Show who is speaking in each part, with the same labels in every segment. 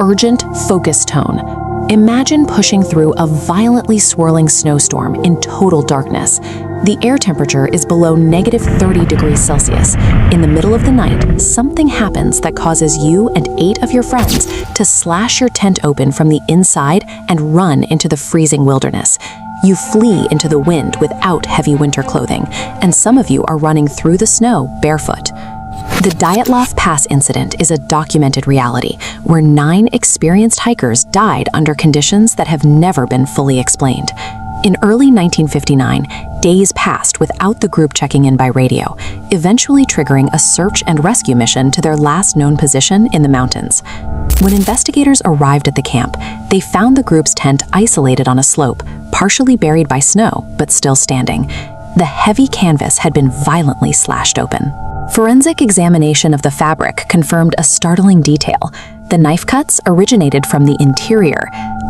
Speaker 1: urgent, focused tone. Imagine pushing through a violently swirling snowstorm in total darkness. The air temperature is below -30 degrees Celsius. In the middle of the night, something happens that causes you and 8 of your friends to slash your tent open from the inside and run into the freezing wilderness. You flee into the wind without heavy winter clothing, and some of you are running through the snow barefoot. The Dyatlov Pass Incident is a documented reality where 9 experienced hikers died under conditions that have never been fully explained. In early 1959, days passed without the group checking in by radio, eventually triggering a search and rescue mission to their last known position in the mountains. When investigators arrived at the camp, they found the group's tent isolated on a slope, partially buried by snow, but still standing. The heavy canvas had been violently slashed open. Forensic examination of the fabric confirmed a startling detail. The knife cuts originated from the interior.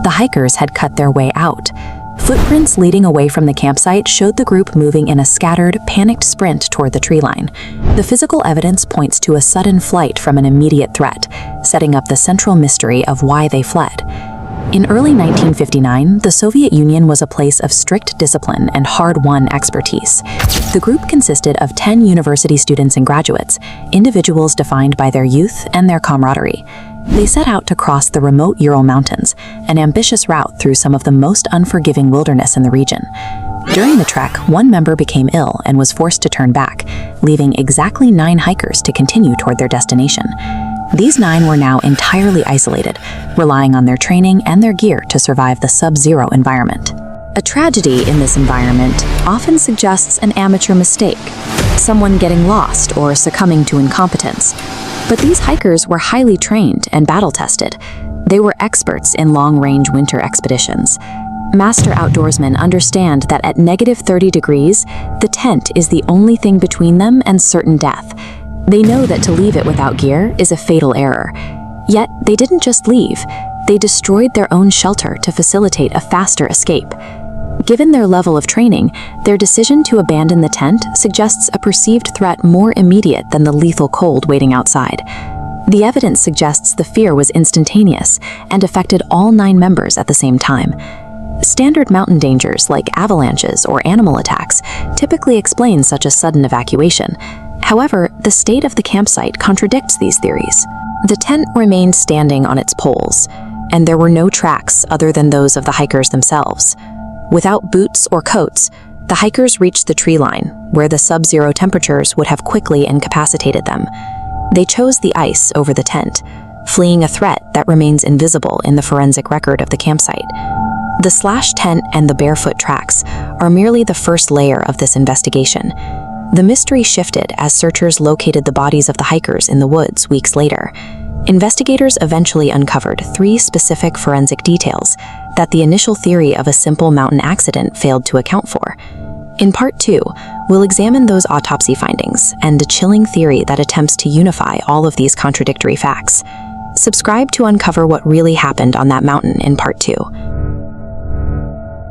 Speaker 1: The hikers had cut their way out. Footprints leading away from the campsite showed the group moving in a scattered, panicked sprint toward the tree line. The physical evidence points to a sudden flight from an immediate threat, setting up the central mystery of why they fled. In early 1959, the Soviet Union was a place of strict discipline and hard-won expertise. The group consisted of 10 university students and graduates, individuals defined by their youth and their camaraderie. They set out to cross the remote Ural Mountains, an ambitious route through some of the most unforgiving wilderness in the region. During the trek, one member became ill and was forced to turn back, leaving exactly 9 hikers to continue toward their destination. These 9 were now entirely isolated, relying on their training and their gear to survive the sub-zero environment. A tragedy in this environment often suggests an amateur mistake, someone getting lost or succumbing to incompetence. But these hikers were highly trained and battle-tested. They were experts in long-range winter expeditions. Master outdoorsmen understand that at -30 degrees, the tent is the only thing between them and certain death. They know that to leave it without gear is a fatal error. Yet, they didn't just leave. They destroyed their own shelter to facilitate a faster escape. Given their level of training, their decision to abandon the tent suggests a perceived threat more immediate than the lethal cold waiting outside. The evidence suggests the fear was instantaneous and affected all 9 members at the same time. Standard mountain dangers like avalanches or animal attacks typically explain such a sudden evacuation. However, the state of the campsite contradicts these theories. The tent remained standing on its poles, and there were no tracks other than those of the hikers themselves. Without boots or coats, the hikers reached the tree line, where the sub-zero temperatures would have quickly incapacitated them. They chose the ice over the tent, fleeing a threat that remains invisible in the forensic record of the campsite. The slashed tent and the barefoot tracks are merely the first layer of this investigation. The mystery shifted as searchers located the bodies of the hikers in the woods weeks later. Investigators eventually uncovered 3 specific forensic details that the initial theory of a simple mountain accident failed to account for. In Part 2, we'll examine those autopsy findings and a chilling theory that attempts to unify all of these contradictory facts. Subscribe to uncover what really happened on that mountain in Part 2.